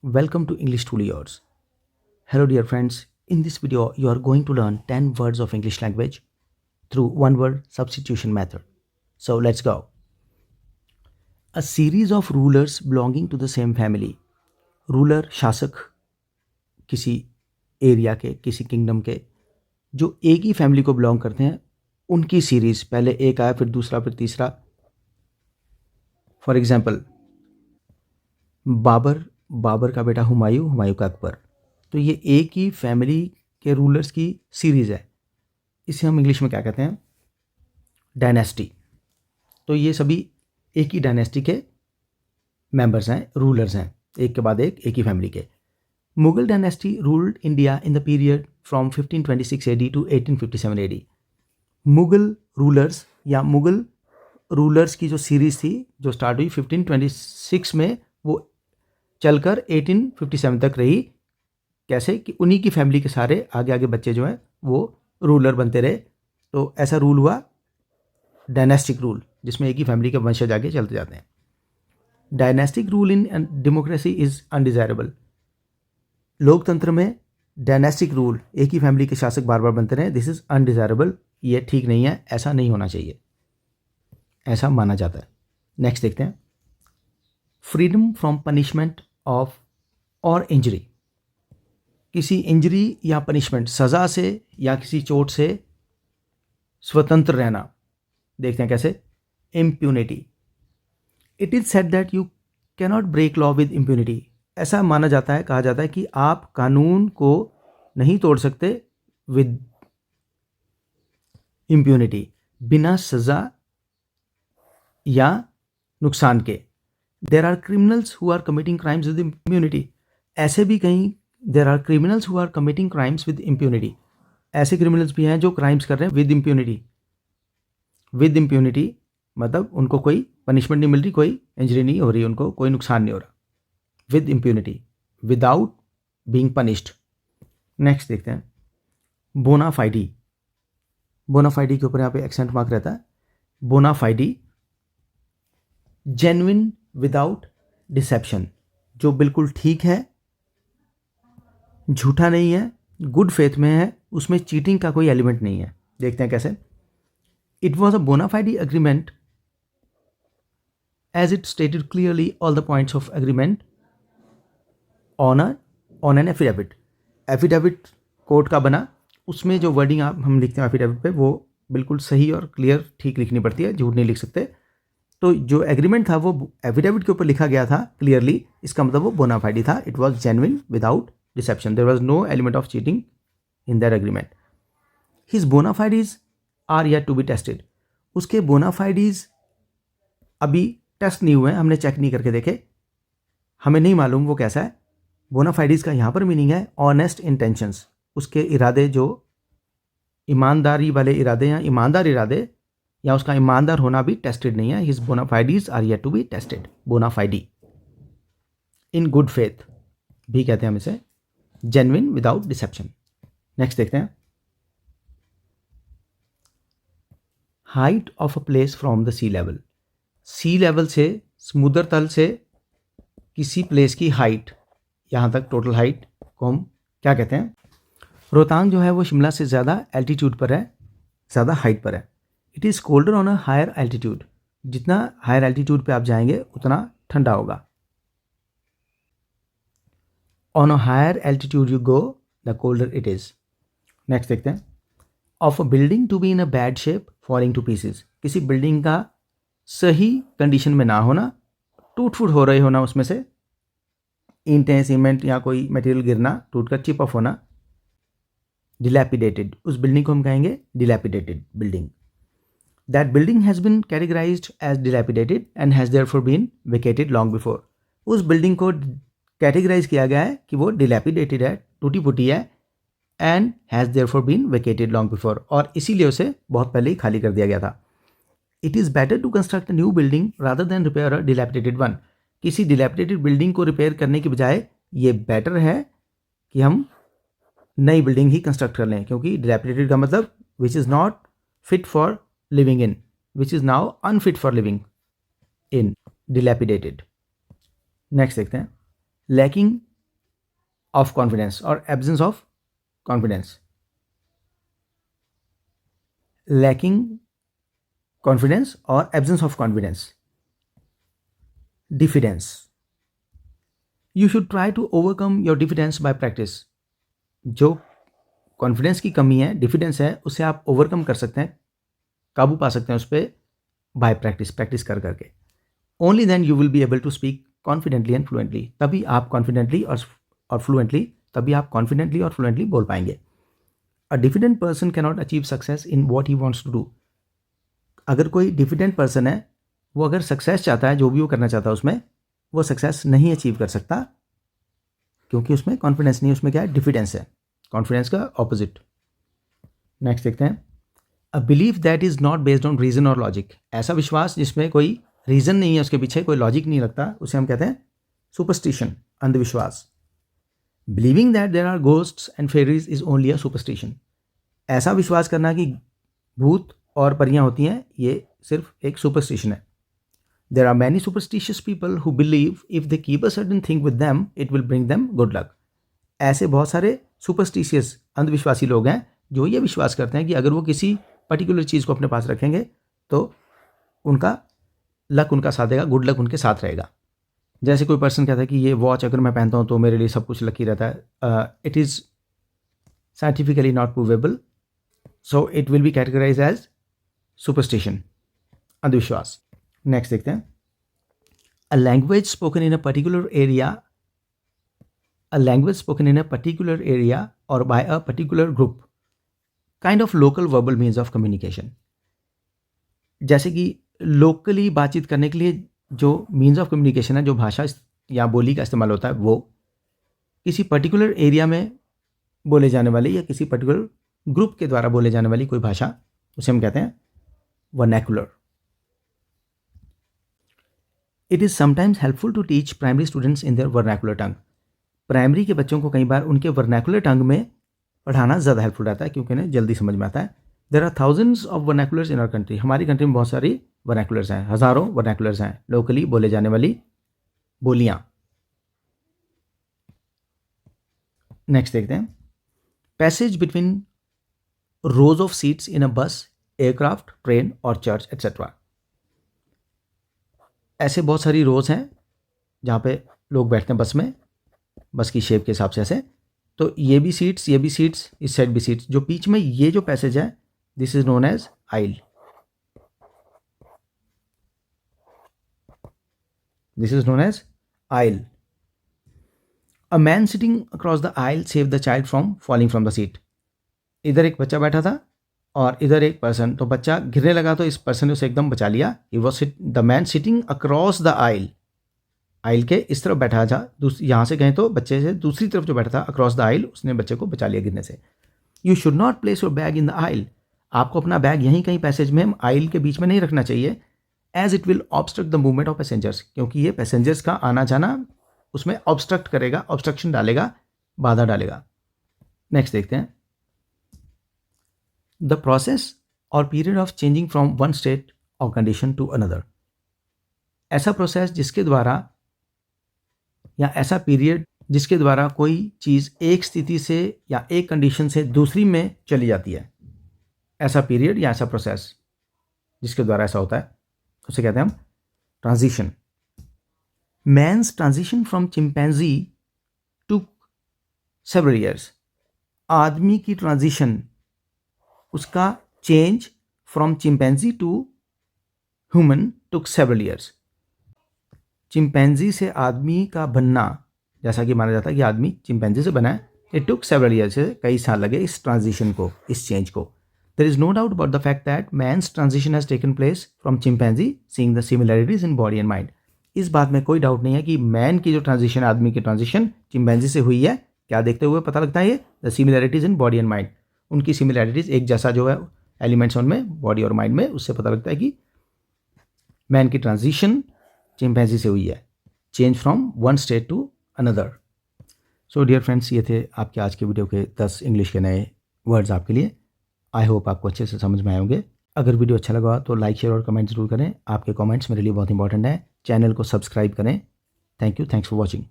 Welcome to English Truly Yours. Hello, dear friends. In this video, you are going to learn 10 words of English language through one word substitution method. So, let's go. A series of rulers belonging to the same family. Ruler, शासक, किसी area के, किसी kingdom के, जो एक ही family को belong करते हैं, उनकी सीरीज, पहले एक आया, फिर दूसरा, फिर तीसरा. फॉर एग्जाम्पल, बाबर का बेटा हुमायूं, हुमायूं का अकबर. तो ये एक ही फैमिली के रूलर्स की सीरीज़ है. इसे हम इंग्लिश में क्या कहते हैं? डायनेस्टी. तो ये सभी एक ही डायनेस्टी के मेंबर्स हैं, रूलर्स हैं, एक के बाद एक ही फैमिली के. Mughal dynasty ruled India in the period from 1526 AD to 1857 AD. Mughal rulers या मुगल रूलर्स की जो सीरीज़ थी, जो स्टार्ट हुई 1526 में, वो चलकर 1857 तक रही. कैसे कि उन्हीं की फैमिली के सारे आगे बच्चे जो हैं वो रूलर बनते रहे. तो ऐसा रूल हुआ डायनेस्टिक रूल, जिसमें एक ही फैमिली के वंशज आगे चलते जाते हैं. Dynastic rule in democracy is undesirable. लोकतंत्र में डायनेस्टिक रूल, एक ही फैमिली के शासक बार बार बनते रहे, दिस इज़ अनडिज़ायरेबल. ये ठीक नहीं है, ऐसा नहीं होना चाहिए, ऐसा माना जाता है. नेक्स्ट देखते हैं. फ्रीडम फ्रॉम पनिशमेंट ऑफ और इंजरी. किसी इंजरी या पनिशमेंट, सज़ा से या किसी चोट से स्वतंत्र रहना. देखते हैं कैसे. Impunity. It is said that you cannot break law with impunity. ऐसा माना जाता है, कहा जाता है कि आप कानून को नहीं तोड़ सकते विद इम्प्यूनिटी, बिना सज़ा या नुकसान के. There are criminals who are committing crimes with impunity. ऐसे भी कहीं there are criminals who are committing crimes with impunity. ऐसे क्रिमिनल्स भी हैं जो क्राइम्स कर रहे हैं विद इम्प्यूनिटी. विद इम्प्यूनिटी मतलब उनको कोई पनिशमेंट नहीं मिल रही, कोई इंजरी नहीं हो रही, उनको कोई नुकसान नहीं हो रहा. With impunity, without being punished. Next देखते हैं. बोनाफाइडी. बोनाफाइडी के ऊपर यहाँ पे एक्सेंट मार्क रहता है. Bona fide, genuine without dissipation. जो बिल्कुल ठीक है, झूठा नहीं है, गुड फेथ में है, उसमें चीटिंग का कोई एलिमेंट नहीं है. देखते हैं कैसे. It was a bona fide agreement as it stated clearly all the points of agreement on an affidavit. Affidavit court का बना, उसमें जो वर्डिंग हम लिखते हैं एफिडेविट पे, वो बिल्कुल सही और क्लियर ठीक लिखनी पड़ती है, झूठ नहीं लिख सकते. तो जो एग्रीमेंट था वो एफिडेविट के ऊपर लिखा गया था क्लियरली, इसका मतलब वो बोनाफाइडी था. It was genuine without deception. There was no element of cheating in that agreement. His bona fides are yet to be tested. उसके बोनाफाइडीज अभी टेस्ट नहीं हुए हैं, हमने चेक नहीं करके देखे, हमें नहीं मालूम वो कैसा है. बोनाफाइडीज का यहाँ पर मीनिंग है ऑनेस्ट इंटेंशंस. उसके इरादे जो ईमानदारी वाले इरादे या ईमानदार इरादे या उसका ईमानदार होना भी टेस्टेड नहीं है. His bona fides are yet to be tested. Bona fide. In good faith भी कहते हैं हम इसे. Genuine without dissipation. नेक्स्ट देखते हैं. Height of a place from the sea level. Sea level से, समुद्र तल से किसी प्लेस की हाइट, यहाँ तक टोटल हाइट को हम क्या कहते हैं? रोहतांग जो है वो शिमला से ज़्यादा एल्टीट्यूड पर है, ज़्यादा हाइट पर है. It is colder on a higher altitude. जितना हायर एल्टीट्यूड पे आप जाएंगे उतना ठंडा होगा. On a higher altitude you go, the colder it is. Next देखते हैं. Of a building to be in a bad shape falling to pieces. किसी बिल्डिंग का सही कंडीशन में ना होना, टूट फूट हो रहे होना, उसमें से ईंटें, सीमेंट या कोई मटेरियल गिरना, टूट कर चिप ऑफ होना. डिलैपिडेटेड. उस बिल्डिंग को हम कहेंगे dilapidated building. That building has been categorised as dilapidated and has therefore been vacated long before. उस बिल्डिंग को कैटेगराइज किया गया है कि वो डिलैपिडेटेड है, टूटी फूटी है, and has therefore been vacated long before, और इसीलिए उसे बहुत पहले ही खाली कर दिया गया था. It is better to construct a new building rather than repair a dilapidated one. किसी डिलैपिडेटेड बिल्डिंग को रिपेयर करने की बजाय ये बेटर है कि हम नई बिल्डिंग ही कंस्ट्रक्ट कर लें, क्योंकि डिलैपिडेटेड का मतलब which is not fit for living in, which is now unfit for living in, dilapidated. Next देखते हैं. लैकिंग ऑफ कॉन्फिडेंस और absence of confidence, lacking confidence और absence of confidence, diffidence. You should try to overcome your diffidence by practice. जो confidence की कमी है, diffidence है, उसे आप ओवरकम कर सकते हैं, काबू पा सकते हैं उस पर बाय प्रैक्टिस, प्रैक्टिस कर करके। Only then you will be able to speak confidently and fluently. तभी आप कॉन्फिडेंटली और फ्लुएंटली बोल पाएंगे। A diffident person can not achieve success in what he wants to do. अगर कोई डिफिडेंट पर्सन है, वो अगर सक्सेस चाहता है, जो भी वो करना चाहता है उसमें, वो सक्सेस नहीं अचीव कर सकता, क्योंकि उसमें कॉन्फिडेंस नहीं, उसमें क्या है, डिफिडेंस है, कॉन्फिडेंस का ऑपोजिट। नेक्स्ट देखते हैं, a belief that is not based on reason और लॉजिक। ऐसा विश्वास जिसमें कोई रीजन नहीं है, उसके पीछे कोई लॉजिक नहीं लगता, उसे हम कहते हैं सुपरस्टिशन, अंधविश्वास। Believing that there are ghosts and fairies is only a superstition. ऐसा विश्वास करना कि भूत और परियां होती हैं, ये सिर्फ एक सुपरस्टिशन है। There are many superstitious people who believe if they keep a certain thing with them it will bring them good luck. ऐसे बहुत सारे सुपरस्टिशियस, अंधविश्वासी लोग हैं जो ये विश्वास करते हैं कि अगर वो किसी पर्टिकुलर चीज़ को अपने पास रखेंगे तो उनका लक उनका साथ देगा, गुड लक उनके साथ रहेगा। जैसे कोई पर्सन कहता है कि ये वॉच अगर मैं पहनता हूँ तो मेरे लिए सब कुछ लकी रहता है। It is scientifically not provable, so it will be categorise as superstition, अंधविश्वास। नेक्स्ट देखते हैं, a language spoken in a particular area, a language spoken in a particular area or by a particular group, kind of local verbal means of communication। जैसे कि locally बातचीत करने के लिए जो मीन्स ऑफ कम्युनिकेशन है, जो भाषा या बोली का इस्तेमाल होता है, वो किसी पर्टिकुलर एरिया में बोले जाने वाली या किसी पर्टिकुलर ग्रुप के द्वारा बोले जाने वाली कोई भाषा, उसे हम कहते हैं vernacular. It is sometimes helpful to teach primary students in their vernacular tongue. Primary के बच्चों को कई बार उनके वर्नैकुलर टंग में पढ़ाना ज़्यादा हेल्पफुल रहता है, क्योंकि उन्हें जल्दी समझ में आता है। There are thousands of vernaculars in our country. हमारी कंट्री में बहुत सारी वर्नैकुलर्स हैं, हज़ारों वर्नैकुलर्स हैं, लोकली बोले जाने वाली बोलियाँ। नेक्स्ट देखते हैं, passage between rows of seats in a bus, aircraft, train और चर्च एट्सेट्रा। ऐसे बहुत सारी रोज हैं जहाँ पे लोग बैठते हैं बस में, बस की शेप के हिसाब से ऐसे। तो ये भी सीट्स, ये भी सीट्स, इस साइड भी सीट्स। जो बीच में ये जो पैसेज है, this is known as aisle. This is known as aisle. A man sitting across the aisle save the child from falling from the seat. इधर एक बच्चा बैठा था और इधर एक पर्सन, तो बच्चा गिरने लगा तो इस पर्सन ने उसे एकदम बचा लिया। He was the man sitting across the aisle. Aisle के इस तरफ बैठा था, यहाँ से कहें तो बच्चे से दूसरी तरफ जो बैठा था अक्रॉस द आइल, उसने बच्चे को बचा लिया गिरने से। You should not place your bag in the aisle. आपको अपना बैग यहीं कहीं पैसेज में, आइल के बीच में नहीं रखना चाहिए। As it will obstruct the movement of passengers, क्योंकि ये पैसेंजर्स का आना जाना उसमें ऑब्स्ट्रक्ट करेगा, ऑब्स्ट्रक्शन डालेगा, बाधा डालेगा। नेक्स्ट देखते हैं, द प्रोसेस और period of changing from one state और कंडीशन टू अनदर। ऐसा प्रोसेस जिसके द्वारा, या ऐसा पीरियड जिसके द्वारा कोई चीज़ एक स्थिति से या एक कंडीशन से दूसरी में चली जाती है। ऐसा पीरियड या ऐसा प्रोसेस जिसके द्वारा ऐसा होता है, उसे कहते हैं हम transition. Man's transition from chimpanzee to several years. आदमी की ट्रांजिशन, उसका change from chimpanzee to human took several years. Chimpanzee से आदमी का बनना, जैसा कि माना जाता है कि आदमी चिंपैंजी से बना है, इट टुक सेवरल ईयर्स, से कई साल लगे इस ट्रांजिशन को, इस चेंज को। There is no doubt about the fact that man's transition has taken place from chimpanzee, seeing the similarities in body and mind. इस बात में कोई डाउट नहीं है कि मैन की जो ट्रांजिशन, आदमी की ट्रांजिशन चिंपैंजी से हुई है। क्या देखते हुए पता लगता है ये? The similarities in body and mind. उनकी सिमिलैरिटीज, एक जैसा जो है एलिमेंट्स उनमें बॉडी और माइंड में, उससे पता लगता है कि मैन की ट्रांजिशन चिंपैंजी से हुई है, change from one state to another. So dear friends, ये थे आपके आज के वीडियो के 10 इंग्लिश के नए वर्ड्स आपके लिए। आई होप आपको अच्छे से समझ में आए होंगे। अगर वीडियो अच्छा लगा तो लाइक, शेयर और कमेंट जरूर करें। आपके कमेंट्स मेरे लिए बहुत इंपॉर्टेंट है। चैनल को सब्सक्राइब करें। Thank you, thanks for watching.